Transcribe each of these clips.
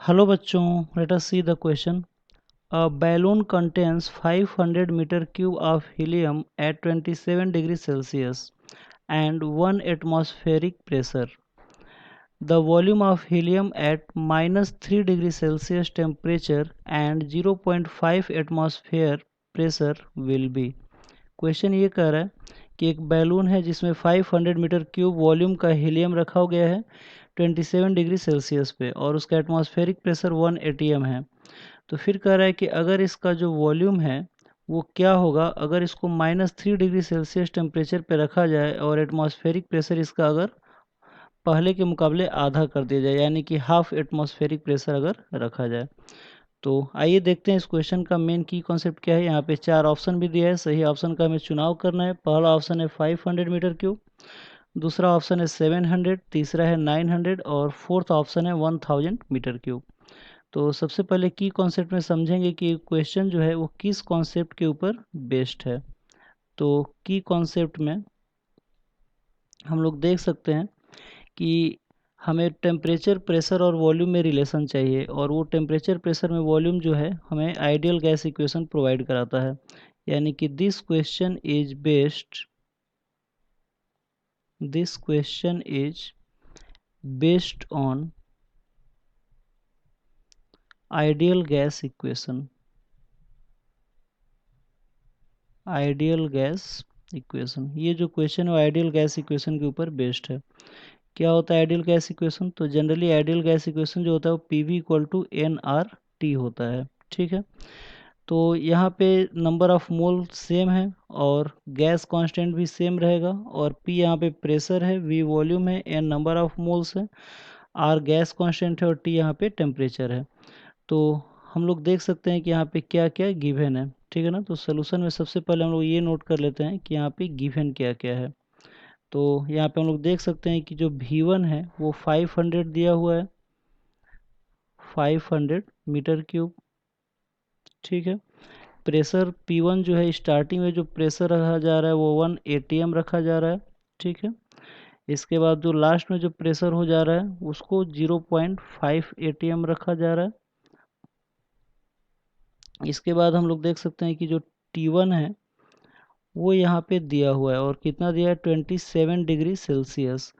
Hello bachchon, let us see the question. A balloon contains 500 meter cube of helium at 27 degrees Celsius and 1 atmospheric pressure. The volume of helium at minus 3 degrees Celsius temperature and 0.5 atmosphere pressure will be. Question ये कह रहा है कि एक balloon है जिसमें 500 metre cube volume का helium रखा गया है 27 डिग्री सेल्सियस पे और उसका एटमॉस्फेरिक प्रेशर 1 atm है। तो फिर कह रहा है कि अगर इसका जो वॉल्यूम है वो क्या होगा अगर इसको -3 डिग्री सेल्सियस टेम्परेचर पे रखा जाए और एटमॉस्फेरिक प्रेशर इसका अगर पहले के मुकाबले आधा कर दिया जाए, यानी कि हाफ एटमॉस्फेरिक प्रेशर अगर रखा जाए। तो आइए देखते हैं इस क्वेश्चन का मेन की कॉन्सेप्ट क्या है। यहाँ पे 4 ऑप्शन भी दिया है, सही ऑप्शन का हमें चुनाव करना है। पहला ऑप्शन है 500 मीटर क्यूब, दूसरा ऑप्शन है 700, तीसरा है 900 और फोर्थ ऑप्शन है 1000 मीटर क्यूब। तो सबसे पहले की कॉन्सेप्ट में समझेंगे कि क्वेश्चन जो है वो किस कॉन्सेप्ट के ऊपर बेस्ड है। तो की कॉन्सेप्ट में हम लोग देख सकते हैं कि हमें टेम्परेचर, प्रेशर और वॉल्यूम में रिलेशन चाहिए, और वो टेम्परेचर, प्रेशर में वॉल्यूम जो है हमें आइडियल गैस इक्वेशन प्रोवाइड कराता है। यानी कि this question is based on ideal gas equation. ये जो क्वेश्चन है आइडियल गैस इक्वेशन के ऊपर बेस्ड है। क्या होता है आइडियल गैस इक्वेशन? तो जनरली आइडियल गैस इक्वेशन जो होता है वो पीवी इक्वल टू nRT होता है। ठीक है, तो यहाँ पे नंबर ऑफ मोल सेम है और गैस कांस्टेंट भी सेम रहेगा, और P यहाँ पे प्रेशर है, V वॉल्यूम है, N नंबर ऑफ मोल्स है, R गैस कांस्टेंट है और T यहाँ पे टेम्परेचर है। तो हम लोग देख सकते हैं कि यहाँ पे क्या क्या गिवन है। ठीक है ना, तो सोल्यूशन में सबसे पहले हम लोग ये नोट कर लेते हैं कि यहाँ पे गिवन क्या क्या है। तो यहाँ पे हम लोग देख सकते हैं कि जो V1 है वो 500 दिया हुआ है, 500 मीटर क्यूब। ठीक है, प्रेशर P1 जो है स्टार्टिंग में जो प्रेशर रखा जा रहा है वो 1 atm रखा जा रहा है। ठीक है, इसके बाद जो लास्ट में जो प्रेशर हो जा रहा है उसको 0.5 atm रखा जा रहा है। इसके बाद हम लोग देख सकते हैं कि जो T1 है वो यहाँ पे दिया हुआ है, और कितना दिया है 27 डिग्री सेल्सियस।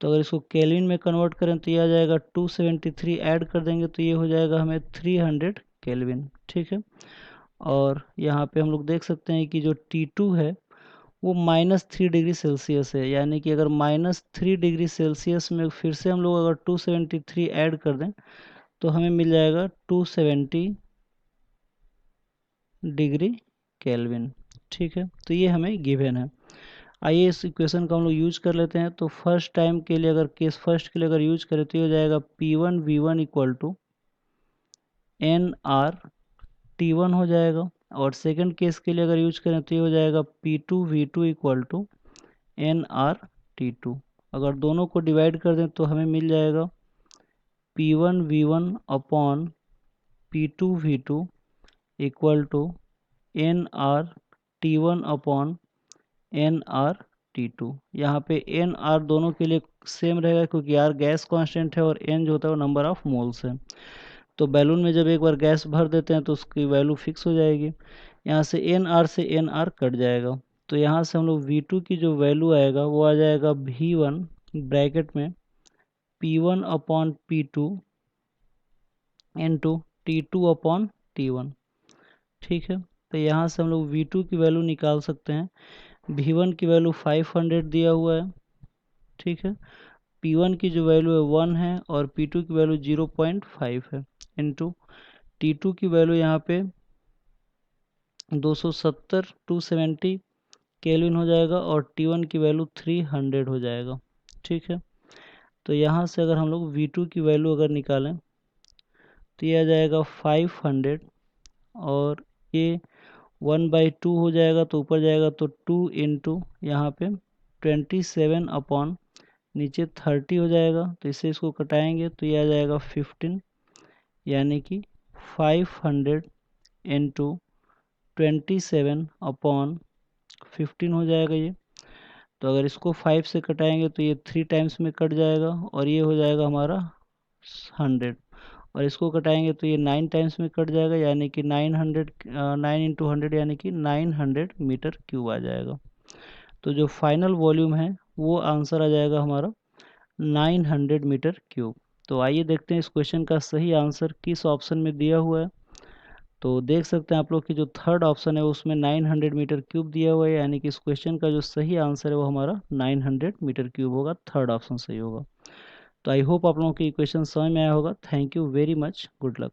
तो अगर इसको केल्विन में कन्वर्ट करें तो ये आ जाएगा 273, ऐड कर देंगे तो ये हो जाएगा हमें 300 केल्विन। ठीक है, और यहाँ पे हम लोग देख सकते हैं कि जो T2 है वो -3 डिग्री सेल्सियस है, यानी कि अगर -3 डिग्री सेल्सियस में फिर से हम लोग अगर 273 ऐड कर दें तो हमें मिल जाएगा 270 डिग्री केल्विन। ठीक है, तो ये हमें गिवन है। आइए इस इक्वेशन को हम लोग यूज कर लेते हैं। तो फर्स्ट टाइम के लिए अगर केस फर्स्ट के लिए अगर यूज करें तो ये हो जाएगा P1 V1 equal to NR T1 हो जाएगा, और सेकंड केस के लिए अगर यूज करें तो ये हो जाएगा P2 V2 equal to NR T2। अगर दोनों को डिवाइड कर दें तो हमें मिल जाएगा P1 V1 upon P2 V2 equal to NR T1 upon NR T2। यहाँ पे NR दोनों के लिए सेम रहेगा क्योंकि R गैस कांस्टेंट है और N जो होता है वो नंबर ऑफ मोल्स है। तो बैलून में जब एक बार गैस भर देते हैं तो उसकी वैल्यू फिक्स हो जाएगी। यहाँ से NR से NR कट जाएगा, तो यहाँ से हम लोग V2 की जो वैल्यू आएगा वो आ जाएगा V1 ब्रैकेट में P1 upon P2 into T2 upon T1। ठीक है, तो यहाँ से हम लोग V2 की वैल्यू निकाल सकते हैं। V1 की वैल्यू 500 दिया हुआ है। ठीक है, P1 की जो वैल्यू है 1 है और P2 की वैल्यू 0.5 है, इंटू T2 की वैल्यू यहाँ पे 270 केल्विन हो जाएगा और T1 की वैल्यू 300 हो जाएगा। ठीक है, तो यहाँ से अगर हम लोग V2 की वैल्यू अगर निकालें तो ये आ जाएगा 500, और ये 1/2 हो जाएगा तो ऊपर जाएगा तो 2 इंटू यहाँ पे 27 अपॉन नीचे 30 हो जाएगा, तो इससे इसको कटाएंगे तो ये आ जाएगा 15, यानी कि 500 इंटू 27 अपॉन 15 हो जाएगा ये। तो अगर इसको 5 से कटाएंगे तो ये 3 टाइम्स में कट जाएगा और ये हो जाएगा हमारा 100, और इसको घटाएंगे तो ये 9 टाइम्स में कट जाएगा, यानी कि 9 इंटू 100 यानी कि 900 मीटर क्यूब आ जाएगा। तो जो फाइनल वॉल्यूम है वो आंसर आ जाएगा हमारा 900 मीटर क्यूब। तो आइए देखते हैं इस क्वेश्चन का सही आंसर किस ऑप्शन में दिया हुआ है। तो देख सकते हैं आप लोग कि जो थर्ड ऑप्शन है उसमें 900 मीटर क्यूब दिया हुआ है, यानी कि इस क्वेश्चन का जो सही आंसर है वो हमारा 900 मीटर क्यूब होगा, थर्ड ऑप्शन सही होगा। तो आई होप आप लोगों को ये क्वेश्चन समझ में आया होगा। Thank you very much, good luck.